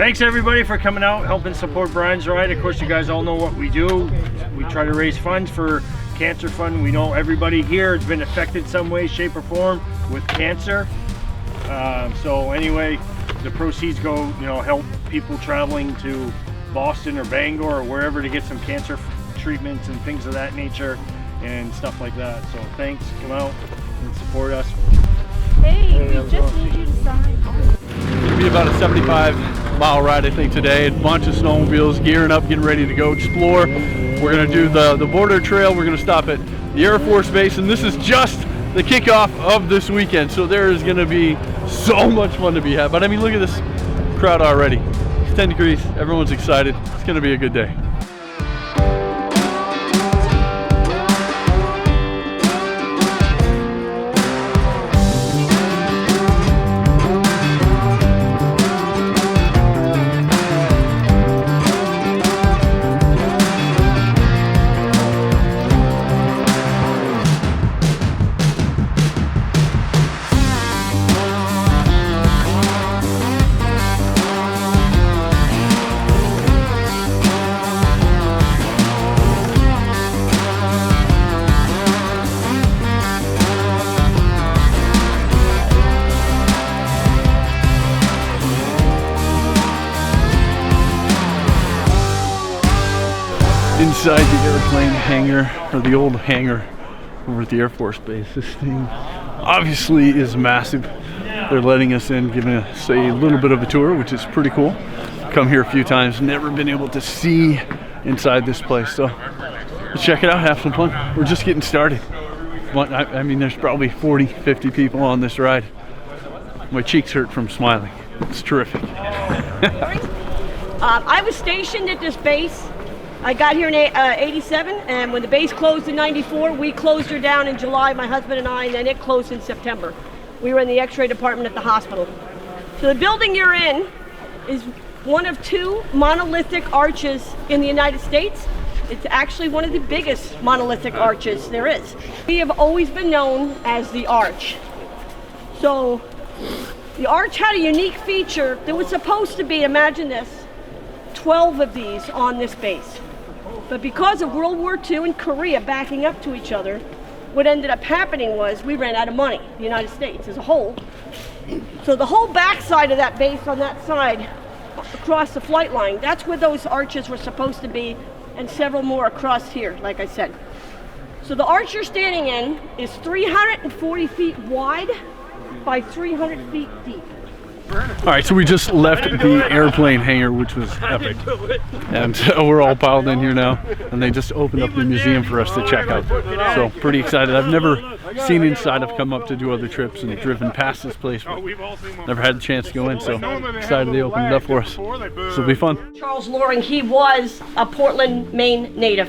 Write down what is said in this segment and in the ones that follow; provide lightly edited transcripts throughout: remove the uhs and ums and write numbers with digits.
Thanks everybody for coming out, helping support Brian's ride. Of course, you guys all know what we do. We try to raise funds for Cancer Fund. We know everybody here has been affected some way, shape, or form with cancer. So anyway, the proceeds go, help people traveling to Boston or Bangor or wherever to get some cancer treatments and things of that nature and stuff like that. So thanks, come out and support us. Hey, we just need you to sign. It'll be about a 75-mile ride, I think, today. A bunch of snowmobiles gearing up, getting ready to go explore. We're going to do the border trail. We're going to stop at the Air Force Base, and this is just the kickoff of this weekend. So there is going to be so much fun to be had. But I mean, look at this crowd already. It's 10 degrees. Everyone's excited. It's going to be a good day. Inside the airplane hangar, or the old hangar over at the Air Force Base. This thing obviously is massive. They're letting us in, giving us a little bit of a tour, which is pretty cool. Come here a few times, never been able to see inside this place. So let's check it out, have some fun. We're just getting started. I mean, there's probably 40, 50 people on this ride. My cheeks hurt from smiling. It's terrific. I was stationed at this base. I got here in 87, and when the base closed in 94, we closed her down in July, my husband and I, and then it closed in September. We were in the x-ray department at the hospital. So the building you're in is one of two monolithic arches in the United States. It's actually one of the biggest monolithic arches there is. We have always been known as the Arch. So the Arch had a unique feature. There was supposed to be, imagine this, 12 of these on this base. But because of World War II and Korea backing up to each other, what ended up happening was we ran out of money, the United States as a whole. So the whole backside of that base on that side, across the flight line, that's where those arches were supposed to be, and several more across here, like I said. So the arch you're standing in is 340 feet wide by 300 feet deep. All right, so we just left the airplane hangar, which was epic. And so we're all piled in here now, and they just opened up the museum for us to check out. So pretty excited. I've never seen inside. I've come up to do other trips and driven past this place, but never had the chance to go in, so excited they opened it up for us. So it'll be fun. Charles Loring, he was a Portland, Maine native.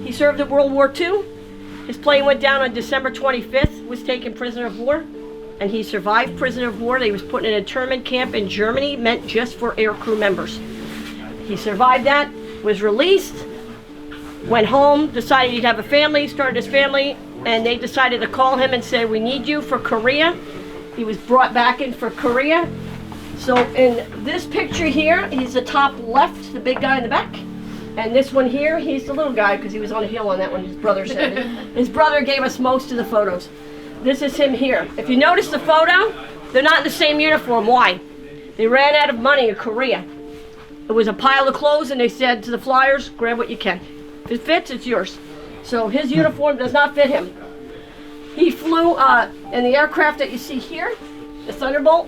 He served in World War II. His plane went down on December 25th, was taken prisoner of war. And he survived prisoner of war. He was put in an internment camp in Germany, meant just for aircrew members. He survived that, was released, went home, decided he'd have a family, started his family, and they decided to call him and say, we need you for Korea. He was brought back in for Korea. So in this picture here, he's the top left, the big guy in the back. And this one here, he's the little guy because he was on a hill on that one, his brother said. His brother gave us most of the photos. This is him here. If you notice the photo, they're not in the same uniform. Why? They ran out of money in Korea. It was a pile of clothes and they said to the flyers, grab what you can. If it fits, it's yours. So his uniform does not fit him. He flew in the aircraft that you see here, the Thunderbolt.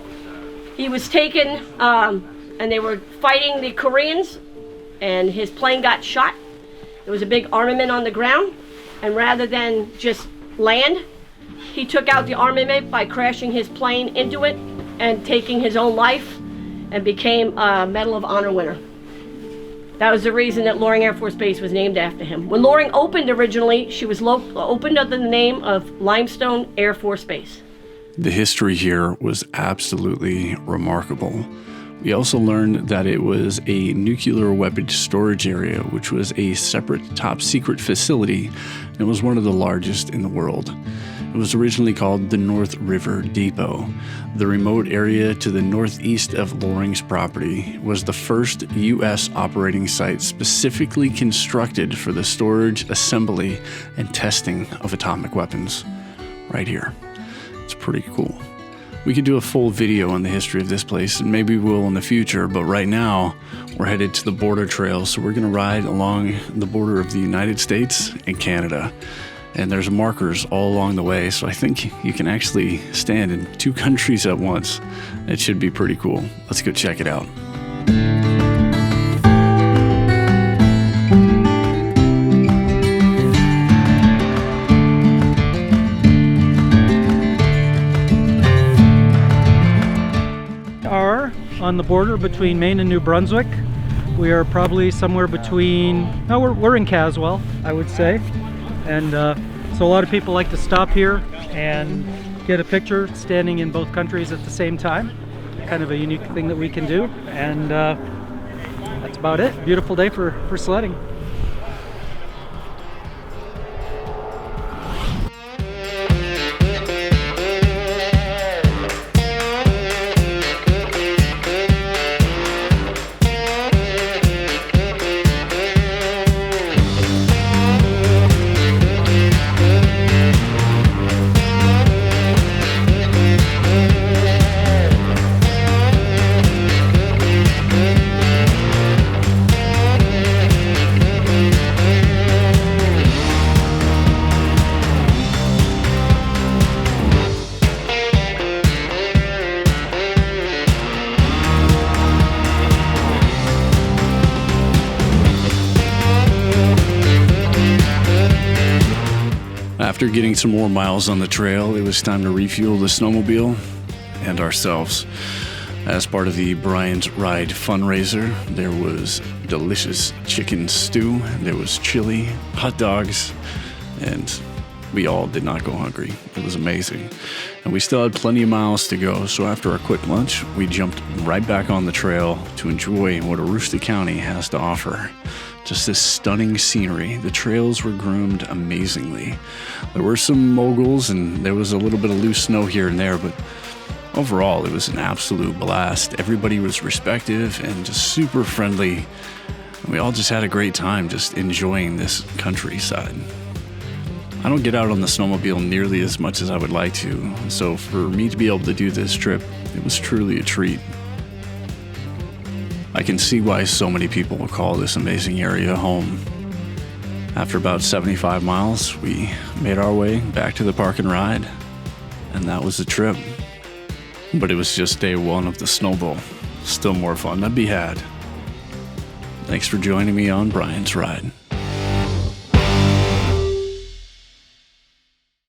He was taken and they were fighting the Koreans and his plane got shot. There was a big armament on the ground, and rather than just land, he took out the armament by crashing his plane into it and taking his own life, and became a Medal of Honor winner. That was the reason that Loring Air Force Base was named after him. When Loring opened originally, she was opened under the name of Limestone Air Force Base. The history here was absolutely remarkable. We also learned that it was a nuclear weapons storage area, which was a separate top secret facility and was one of the largest in the world. It was originally called the North River Depot. The remote area to the northeast of Loring's property was the first U.S. operating site specifically constructed for the storage, assembly, and testing of atomic weapons. Right here. It's pretty cool. We could do a full video on the history of this place, and maybe we'll in the future, but right now we're headed to the border trail, so we're going to ride along the border of the United States and Canada. And there's markers all along the way, so I think you can actually stand in 2 countries at once. It should be pretty cool. Let's go check it out. On the border between Maine and New Brunswick. We are probably somewhere between, no, we're in Caswell, I would say. And so a lot of people like to stop here and get a picture standing in both countries at the same time. Kind of a unique thing that we can do. And that's about it. Beautiful day for sledding. After getting some more miles on the trail, it was time to refuel the snowmobile and ourselves. As part of the Brian's Ride fundraiser, there was delicious chicken stew, there was chili, hot dogs, and we all did not go hungry. It was amazing. And we still had plenty of miles to go, so after our quick lunch, we jumped right back on the trail to enjoy what Aroostook County has to offer. Just this stunning scenery. The trails were groomed amazingly. There were some moguls and there was a little bit of loose snow here and there, but overall it was an absolute blast. Everybody was respectful and just super friendly. We all just had a great time just enjoying this countryside. I don't get out on the snowmobile nearly as much as I would like to, so for me to be able to do this trip, it was truly a treat. I can see why so many people will call this amazing area home. After about 75 miles, we made our way back to the park and ride, and that was the trip. But it was just day 1 of the SnowBowl. Still more fun to be had. Thanks for joining me on Brian's Ride.